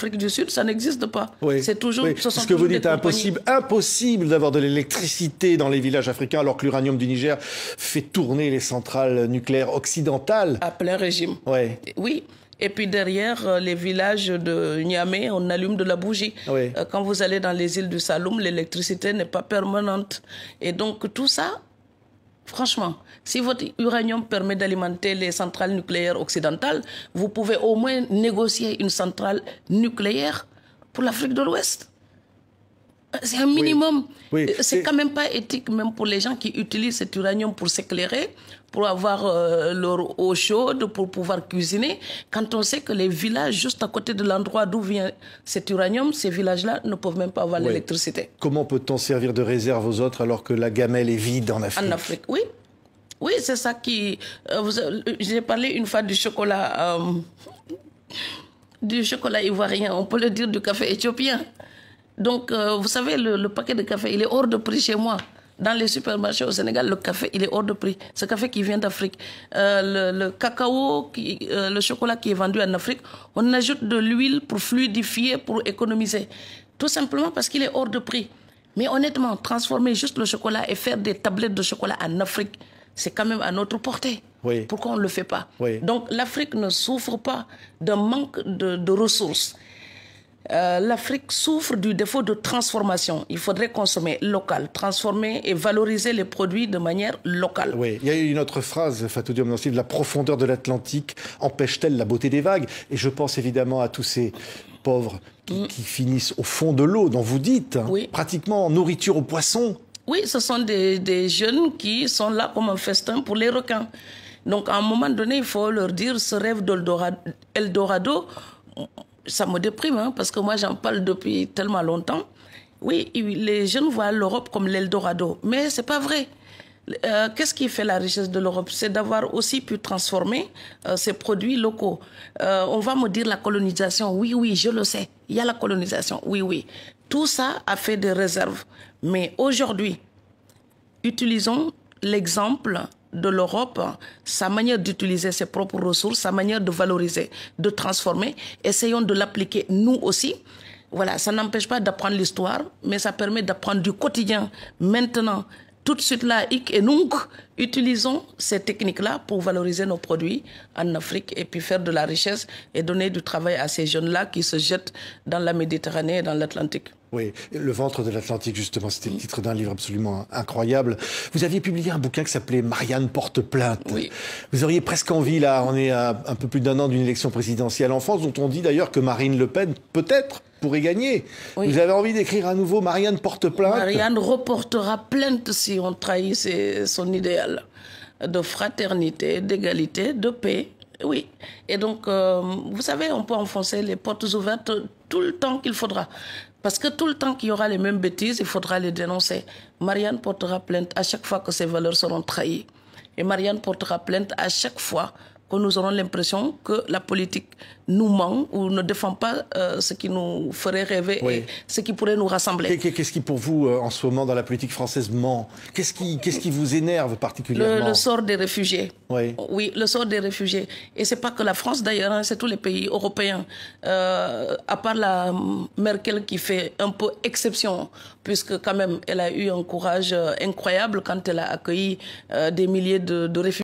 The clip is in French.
Afrique du Sud, ça n'existe pas. Oui. C'est toujours. Oui. Ce que vous dites, impossible d'avoir de l'électricité dans les villages africains, alors que l'uranium du Niger fait tourner les centrales nucléaires occidentales. À plein régime. Ouais. Oui. Et puis derrière les villages de Niamey, on allume de la bougie. Oui. Quand vous allez dans les îles du Saloum, l'électricité n'est pas permanente. Et donc tout ça, franchement, si votre uranium permet d'alimenter les centrales nucléaires occidentales, vous pouvez au moins négocier une centrale nucléaire pour l'Afrique de l'Ouest. C'est un minimum. Oui. Oui. C'est quand même pas éthique, même pour les gens qui utilisent cet uranium pour s'éclairer, pour avoir leur eau chaude, pour pouvoir cuisiner. Quand on sait que les villages juste à côté de l'endroit d'où vient cet uranium, ces villages-là ne peuvent même pas avoir l'électricité. Comment peut-on servir de réserve aux autres alors que la gamelle est vide en Afrique? En Afrique, oui. Oui, c'est ça qui... J'ai parlé une fois du chocolat ivoirien, on peut le dire du café éthiopien. Donc, vous savez, le paquet de café, il est hors de prix chez moi. Dans les supermarchés au Sénégal, le café, il est hors de prix. Ce café qui vient d'Afrique. Le cacao, le chocolat qui est vendu en Afrique, on ajoute de l'huile pour fluidifier, pour économiser. Tout simplement parce qu'il est hors de prix. Mais honnêtement, transformer juste le chocolat et faire des tablettes de chocolat en Afrique, c'est quand même à notre portée. Oui. Pourquoi on ne le fait pas? Oui. Donc, l'Afrique ne souffre pas d'un manque de ressources. L'Afrique souffre du défaut de transformation. Il faudrait consommer local, transformer et valoriser les produits de manière locale. Oui, il y a une autre phrase, Fatou Diom Nassif, la profondeur de l'Atlantique empêche-t-elle la beauté des vagues? Et je pense évidemment à tous ces pauvres qui finissent au fond de l'eau, dont vous dites, hein, pratiquement en nourriture aux poissons. Oui, ce sont des jeunes qui sont là comme un festin pour les requins. Donc à un moment donné, il faut leur dire ce rêve d'Eldorado. Ça me déprime, hein, parce que moi, j'en parle depuis tellement longtemps. Oui, les jeunes voient l'Europe comme l'Eldorado, mais c'est pas vrai. Qu'est-ce qui fait la richesse de l'Europe? C'est d'avoir aussi pu transformer ses produits locaux. On va me dire la colonisation. Oui, oui, je le sais. Il y a la colonisation. Oui, oui. Tout ça a fait des réserves. Mais aujourd'hui, utilisons l'exemple de l'Europe, sa manière d'utiliser ses propres ressources, sa manière de valoriser, de transformer. Essayons de l'appliquer nous aussi. Voilà, ça n'empêche pas d'apprendre l'histoire, mais ça permet d'apprendre du quotidien. Maintenant, tout de suite là, hic et nunc, utilisons ces techniques-là pour valoriser nos produits en Afrique et puis faire de la richesse et donner du travail à ces jeunes-là qui se jettent dans la Méditerranée et dans l'Atlantique. Oui, le ventre de l'Atlantique, justement, c'était le titre d'un livre absolument incroyable. Vous aviez publié un bouquin qui s'appelait Marianne porte plainte. Oui. Vous auriez presque envie, là, on est à un peu plus d'un an d'une élection présidentielle en France, dont on dit d'ailleurs que Marine Le Pen, peut-être, pourrait gagner. Oui. Vous avez envie d'écrire à nouveau Marianne porte plainte? Marianne reportera plainte si on trahit son idéal de fraternité, d'égalité, de paix. Oui. Et donc, vous savez, on peut enfoncer les portes ouvertes tout le temps qu'il faudra. Parce que tout le temps qu'il y aura les mêmes bêtises, il faudra les dénoncer. Marianne portera plainte à chaque fois que ses valeurs seront trahies. Et Marianne portera plainte à chaque fois que nous aurons l'impression que la politique nous ment ou ne défend pas ce qui nous ferait rêver et ce qui pourrait nous rassembler. Qu'est-ce qui, pour vous, en ce moment, dans la politique française, ment? Qu'est-ce qui vous énerve particulièrement? Le sort des réfugiés. Oui. Oui, le sort des réfugiés. Et c'est pas que la France, d'ailleurs, hein, c'est tous les pays européens. À part la Merkel qui fait un peu exception, puisque quand même, elle a eu un courage incroyable quand elle a accueilli des milliers de réfugiés.